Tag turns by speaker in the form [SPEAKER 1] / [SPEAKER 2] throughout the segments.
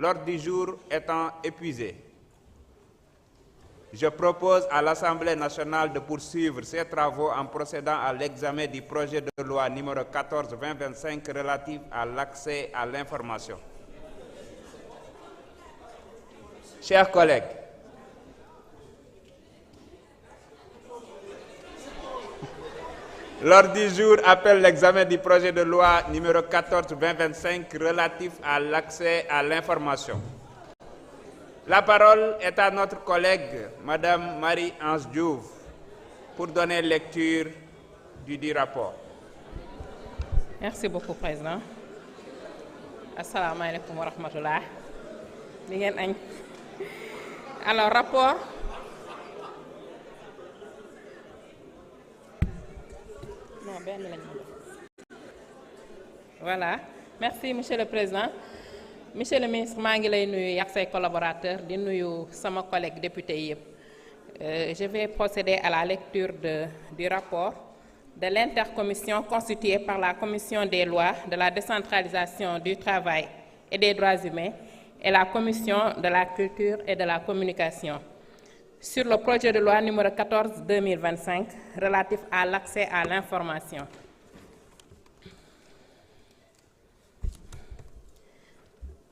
[SPEAKER 1] L'ordre du jour étant épuisé, je propose à l'Assemblée nationale de poursuivre ses travaux en procédant à l'examen du projet de loi numéro 14-2025 relatif à l'accès à l'information. Chers collègues, l'ordre du jour appelle l'examen du projet de loi numéro 14-2025 relatif à l'accès à l'information. La parole est à notre collègue, Madame Marie-Ange Diouf, pour donner lecture du rapport.
[SPEAKER 2] Merci beaucoup, Président. Assalamu alaikum wa rahmatullah. Alors, rapport. Voilà. Merci, Monsieur le Président. Monsieur le ministre, je suis nuyu ak say collaborateurs, di nuyu sama collègue député. Je vais procéder à la lecture du rapport de l'intercommission constituée par la Commission des lois, de la décentralisation du travail et des droits humains et la Commission de la culture et de la communication sur le projet de loi numéro 14-2025 relatif à l'accès à l'information.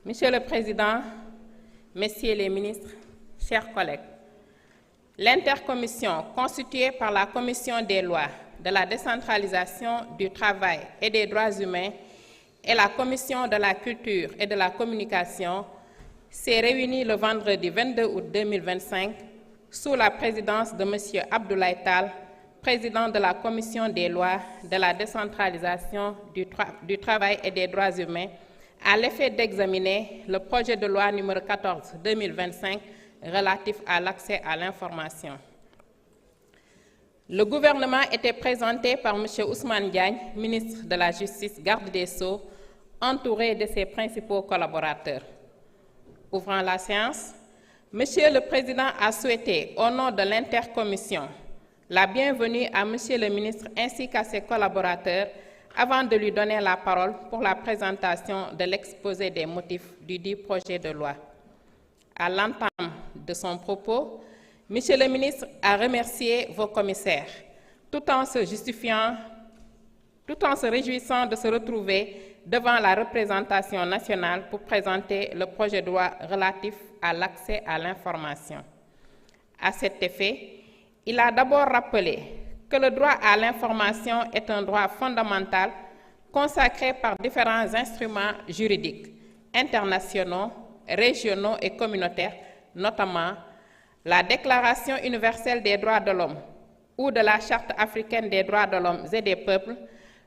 [SPEAKER 2] Monsieur le Président, Messieurs les ministres, chers collègues, l'intercommission constituée par la Commission des lois, de la décentralisation du travail et des droits humains et la Commission de la culture et de la communication s'est réunie le vendredi 22 août 2025 sous la présidence de M. Abdoulaye Tall, président de la Commission des lois, de la décentralisation du travail et des droits humains, à l'effet d'examiner le projet de loi numéro 14-2025 relatif à l'accès à l'information. Le gouvernement était présenté par M. Ousmane Diagne, ministre de la Justice, garde des Sceaux, entouré de ses principaux collaborateurs. Ouvrant la séance, M. le Président a souhaité, au nom de l'intercommission, la bienvenue à M. le ministre ainsi qu'à ses collaborateurs avant de lui donner la parole pour la présentation de l'exposé des motifs du dit projet de loi. À l'entame de son propos, M. le ministre a remercié vos commissaires, tout en se réjouissant de se retrouver devant la représentation nationale pour présenter le projet de loi relatif à l'accès à l'information. À cet effet, il a d'abord rappelé que le droit à l'information est un droit fondamental consacré par différents instruments juridiques, internationaux, régionaux et communautaires, notamment la Déclaration universelle des droits de l'homme ou de la Charte africaine des droits de l'homme et des peuples,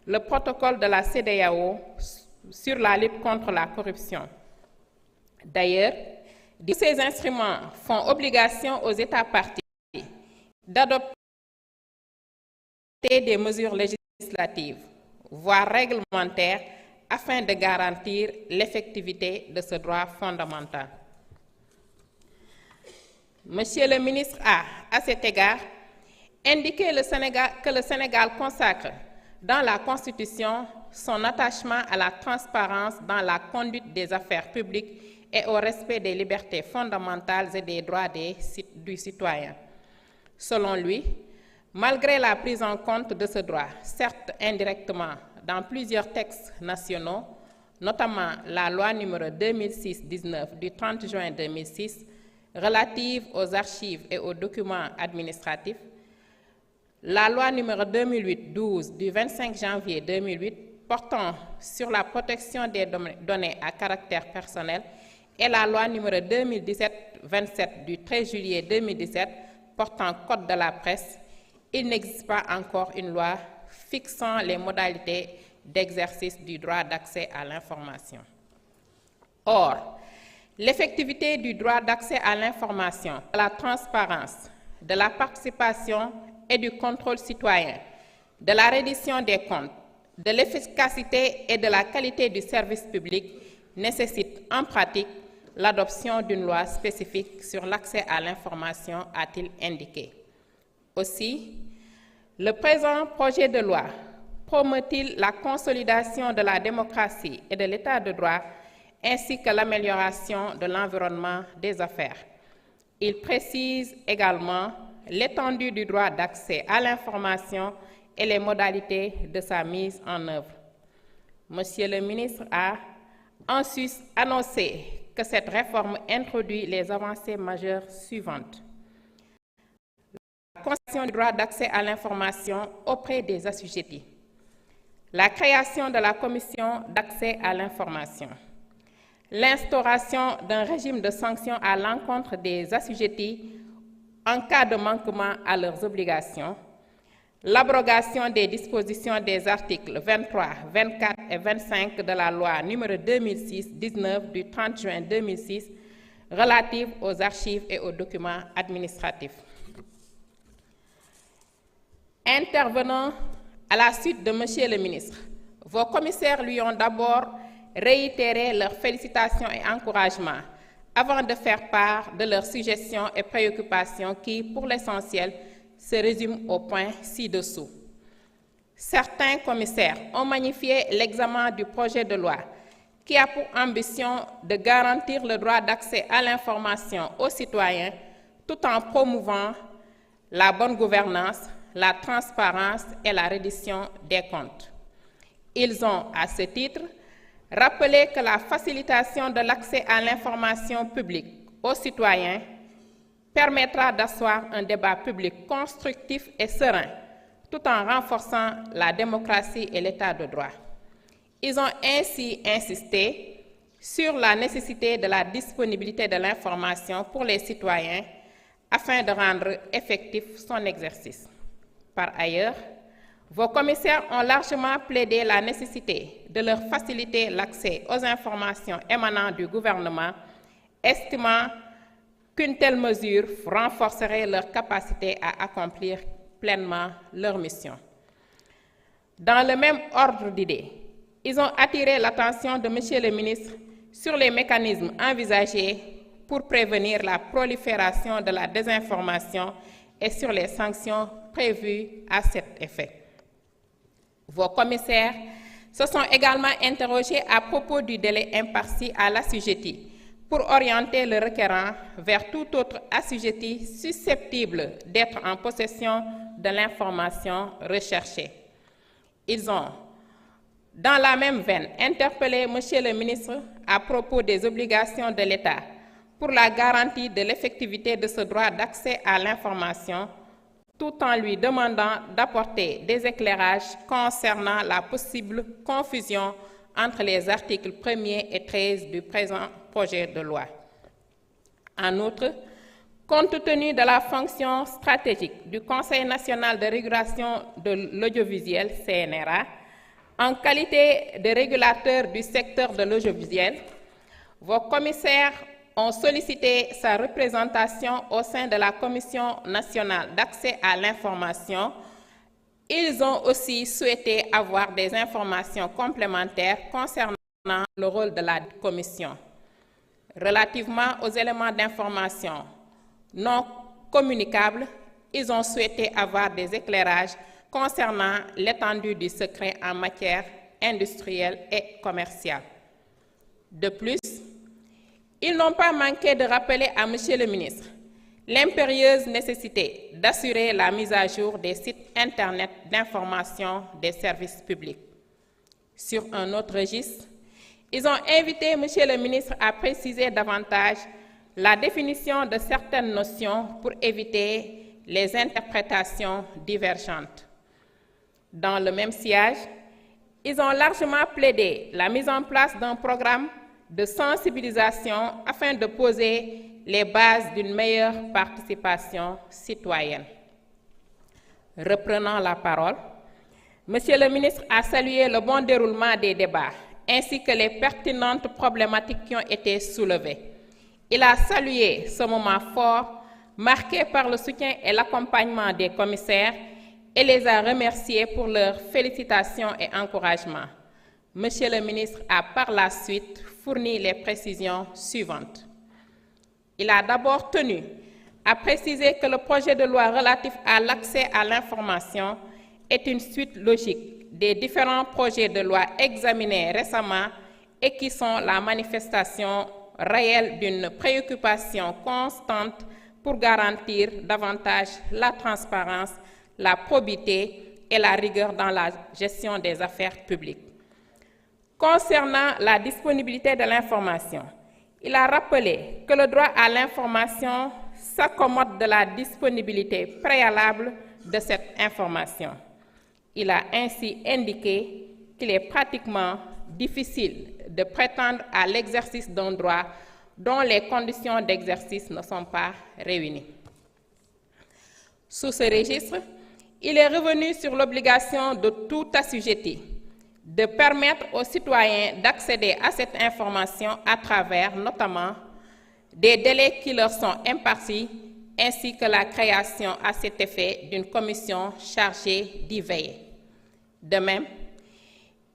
[SPEAKER 2] le protocole de la CEDEAO sur la lutte contre la corruption. D'ailleurs, tous ces instruments font obligation aux États parties d'adopter des mesures législatives, voire réglementaires, afin de garantir l'effectivité de ce droit fondamental. Monsieur le ministre a, à cet égard, indiqué que le Sénégal consacre dans la Constitution son attachement à la transparence dans la conduite des affaires publiques et au respect des libertés fondamentales et des droits du citoyen. Selon lui, malgré la prise en compte de ce droit, certes indirectement dans plusieurs textes nationaux, notamment la loi numéro 2006-19 du 30 juin 2006 relative aux archives et aux documents administratifs, la loi numéro 2008-12 du 25 janvier 2008 portant sur la protection des données à caractère personnel et la loi numéro 2017-27 du 13 juillet 2017 portant code de la presse, il n'existe pas encore une loi fixant les modalités d'exercice du droit d'accès à l'information. Or, l'effectivité du droit d'accès à l'information, de la transparence, de la participation et du contrôle citoyen, de la reddition des comptes, de l'efficacité et de la qualité du service public nécessite en pratique l'adoption d'une loi spécifique sur l'accès à l'information, a-t-il indiqué. Aussi, le présent projet de loi promeut-il la consolidation de la démocratie et de l'état de droit ainsi que l'amélioration de l'environnement des affaires. Il précise également l'étendue du droit d'accès à l'information et les modalités de sa mise en œuvre. Monsieur le ministre a ensuite annoncé que cette réforme introduit les avancées majeures suivantes. La concession du droit d'accès à l'information auprès des assujettis. La création de la commission d'accès à l'information. L'instauration d'un régime de sanctions à l'encontre des assujettis en cas de manquement à leurs obligations. L'abrogation des dispositions des articles 23, 24 et 25 de la loi numéro 2006-19 du 30 juin 2006 relative aux archives et aux documents administratifs. Intervenant à la suite de Monsieur le ministre, vos commissaires lui ont d'abord réitéré leurs félicitations et encouragements avant de faire part de leurs suggestions et préoccupations qui, pour l'essentiel, se résument au point ci-dessous. Certains commissaires ont magnifié l'examen du projet de loi qui a pour ambition de garantir le droit d'accès à l'information aux citoyens tout en promouvant la bonne gouvernance, la transparence et la reddition des comptes. Ils ont, à ce titre, rappelé que la facilitation de l'accès à l'information publique aux citoyens permettra d'asseoir un débat public constructif et serein, tout en renforçant la démocratie et l'état de droit. Ils ont ainsi insisté sur la nécessité de la disponibilité de l'information pour les citoyens afin de rendre effectif son exercice. Par ailleurs, vos commissaires ont largement plaidé la nécessité de leur faciliter l'accès aux informations émanant du gouvernement, estimant qu'une telle mesure renforcerait leur capacité à accomplir pleinement leur mission. Dans le même ordre d'idées, ils ont attiré l'attention de Monsieur le ministre sur les mécanismes envisagés pour prévenir la prolifération de la désinformation et sur les sanctions prévues à cet effet. Vos commissaires se sont également interrogés à propos du délai imparti à l'assujetti pour orienter le requérant vers tout autre assujetti susceptible d'être en possession de l'information recherchée. Ils ont, dans la même veine, interpellé Monsieur le ministre à propos des obligations de l'État pour la garantie de l'effectivité de ce droit d'accès à l'information, tout en lui demandant d'apporter des éclairages concernant la possible confusion entre les articles 1er et 13 du présent projet de loi. En outre, compte tenu de la fonction stratégique du Conseil national de régulation de l'audiovisuel, CNRA, en qualité de régulateur du secteur de l'audiovisuel, vos commissaires ont sollicité sa représentation au sein de la Commission nationale d'accès à l'information. Ils ont aussi souhaité avoir des informations complémentaires concernant le rôle de la commission. Relativement aux éléments d'information non communicables, ils ont souhaité avoir des éclairages concernant l'étendue du secret en matière industrielle et commerciale. De plus, ils n'ont pas manqué de rappeler à Monsieur le ministre l'impérieuse nécessité d'assurer la mise à jour des sites Internet d'information des services publics. Sur un autre registre, ils ont invité Monsieur le ministre à préciser davantage la définition de certaines notions pour éviter les interprétations divergentes. Dans le même sillage, ils ont largement plaidé la mise en place d'un programme de sensibilisation afin de poser les bases d'une meilleure participation citoyenne. Reprenant la parole, Monsieur le ministre a salué le bon déroulement des débats ainsi que les pertinentes problématiques qui ont été soulevées. Il a salué ce moment fort marqué par le soutien et l'accompagnement des commissaires et les a remerciés pour leurs félicitations et encouragements. Monsieur le ministre a par la suite fourni les précisions suivantes. Il a d'abord tenu à préciser que le projet de loi relatif à l'accès à l'information est une suite logique des différents projets de loi examinés récemment et qui sont la manifestation réelle d'une préoccupation constante pour garantir davantage la transparence, la probité et la rigueur dans la gestion des affaires publiques. Concernant la disponibilité de l'information, il a rappelé que le droit à l'information s'accommode de la disponibilité préalable de cette information. Il a ainsi indiqué qu'il est pratiquement difficile de prétendre à l'exercice d'un droit dont les conditions d'exercice ne sont pas réunies. Sous ce registre, il est revenu sur l'obligation de tout assujetti de permettre aux citoyens d'accéder à cette information à travers notamment des délais qui leur sont impartis, ainsi que la création à cet effet d'une commission chargée d'y veiller. De même,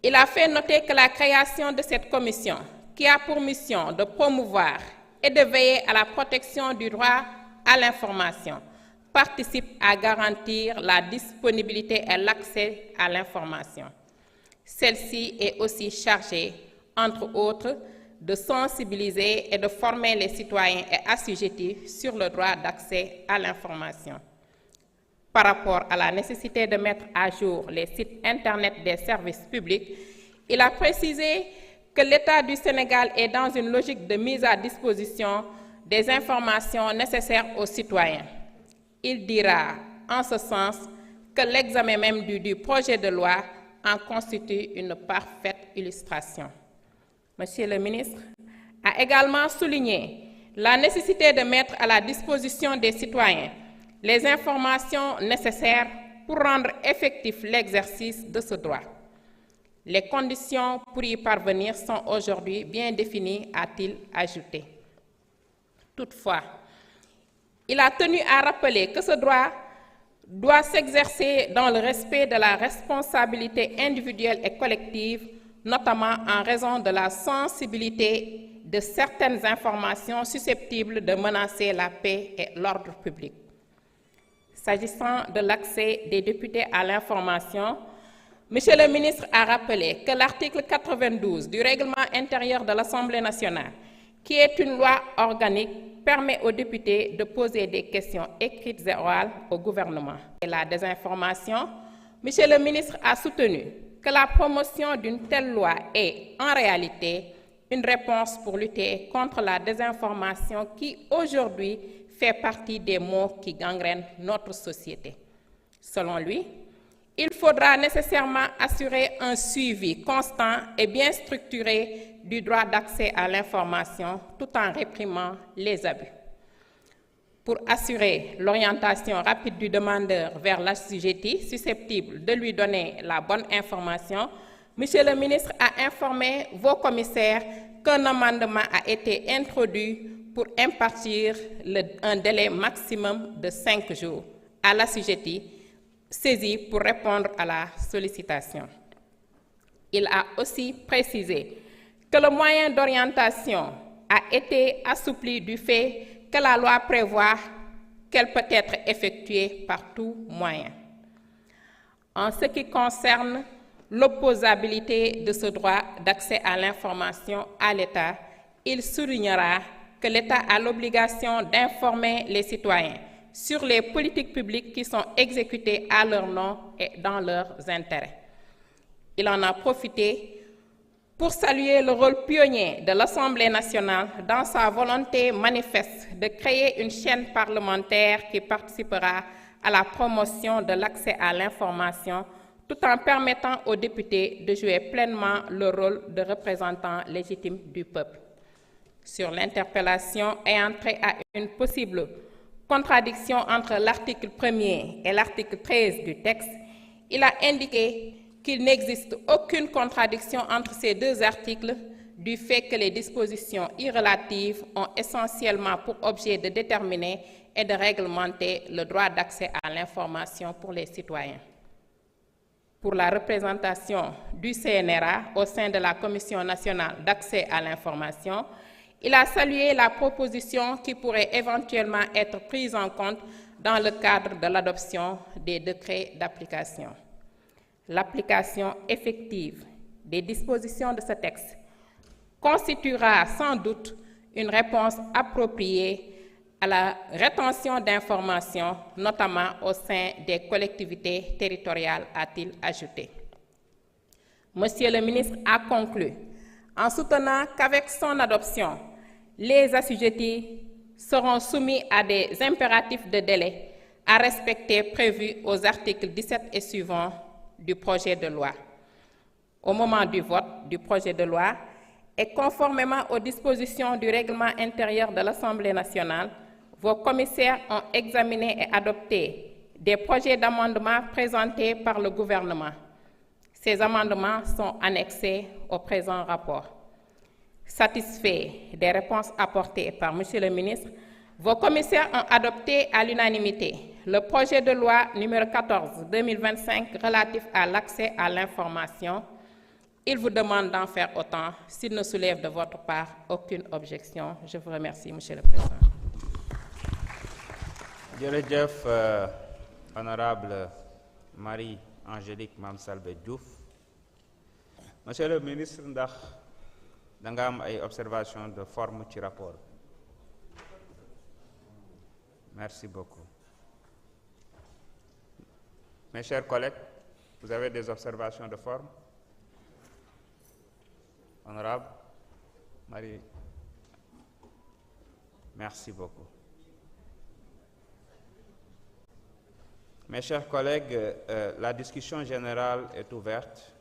[SPEAKER 2] il a fait noter que la création de cette commission, qui a pour mission de promouvoir et de veiller à la protection du droit à l'information, participe à garantir la disponibilité et l'accès à l'information. Celle-ci est aussi chargée, entre autres, de sensibiliser et de former les citoyens et assujettis sur le droit d'accès à l'information. Par rapport à la nécessité de mettre à jour les sites Internet des services publics, il a précisé que l'État du Sénégal est dans une logique de mise à disposition des informations nécessaires aux citoyens. Il dira, en ce sens, que l'examen même du projet de loi en constitue une parfaite illustration. Monsieur le ministre a également souligné la nécessité de mettre à la disposition des citoyens les informations nécessaires pour rendre effectif l'exercice de ce droit. Les conditions pour y parvenir sont aujourd'hui bien définies, a-t-il ajouté. Toutefois, il a tenu à rappeler que ce droit doit s'exercer dans le respect de la responsabilité individuelle et collective, notamment en raison de la sensibilité de certaines informations susceptibles de menacer la paix et l'ordre public. S'agissant de l'accès des députés à l'information, M. le ministre a rappelé que l'article 92 du règlement intérieur de l'Assemblée nationale, qui est une loi organique, permet aux députés de poser des questions écrites et orales au gouvernement. Et la désinformation, M. le ministre a soutenu que la promotion d'une telle loi est en réalité une réponse pour lutter contre la désinformation qui aujourd'hui fait partie des maux qui gangrènent notre société. Selon lui, il faudra nécessairement assurer un suivi constant et bien structuré du droit d'accès à l'information tout en réprimant les abus. Pour assurer l'orientation rapide du demandeur vers l'assujetti susceptible de lui donner la bonne information, M. le ministre a informé vos commissaires qu'un amendement a été introduit pour impartir un délai maximum de 5 jours à l'assujetti saisi pour répondre à la sollicitation. Il a aussi précisé que le moyen d'orientation a été assoupli du fait que la loi prévoit qu'elle peut être effectuée par tout moyen. En ce qui concerne l'opposabilité de ce droit d'accès à l'information à l'État, il soulignera que l'État a l'obligation d'informer les citoyens sur les politiques publiques qui sont exécutées à leur nom et dans leurs intérêts. Il en a profité pour saluer le rôle pionnier de l'Assemblée nationale dans sa volonté manifeste de créer une chaîne parlementaire qui participera à la promotion de l'accès à l'information tout en permettant aux députés de jouer pleinement le rôle de représentants légitimes du peuple. Sur l'interpellation ayant trait à une possible contradiction entre l'article 1er et l'article 13 du texte, il a indiqué qu'il n'existe aucune contradiction entre ces deux articles du fait que les dispositions y relatives ont essentiellement pour objet de déterminer et de réglementer le droit d'accès à l'information pour les citoyens. Pour la représentation du CNRA au sein de la Commission nationale d'accès à l'information, il a salué la proposition qui pourrait éventuellement être prise en compte dans le cadre de l'adoption des décrets d'application. L'application effective des dispositions de ce texte constituera sans doute une réponse appropriée à la rétention d'informations, notamment au sein des collectivités territoriales, a-t-il ajouté. Monsieur le ministre a conclu en soutenant qu'avec son adoption, les assujettis seront soumis à des impératifs de délai à respecter prévus aux articles 17 et suivants du projet de loi. Au moment du vote du projet de loi, et conformément aux dispositions du règlement intérieur de l'Assemblée nationale, vos commissaires ont examiné et adopté des projets d'amendement présentés par le gouvernement. Ces amendements sont annexés au présent rapport. Satisfaits des réponses apportées par Monsieur le ministre, vos commissaires ont adopté à l'unanimité le projet de loi numéro 14/2025 relatif à l'accès à l'information. Il vous demande d'en faire autant s'il ne soulève de votre part aucune objection. Je vous remercie, Monsieur le Président.
[SPEAKER 1] Jërëjëf, honorable Marie-Angélique Mame Selbé Diouf. Monsieur le ministre, ndax da nga am ay observation de forme ci rapport. Merci beaucoup. Mes chers collègues, vous avez des observations de forme? Honorable Marie, merci beaucoup. Mes chers collègues, la discussion générale est ouverte.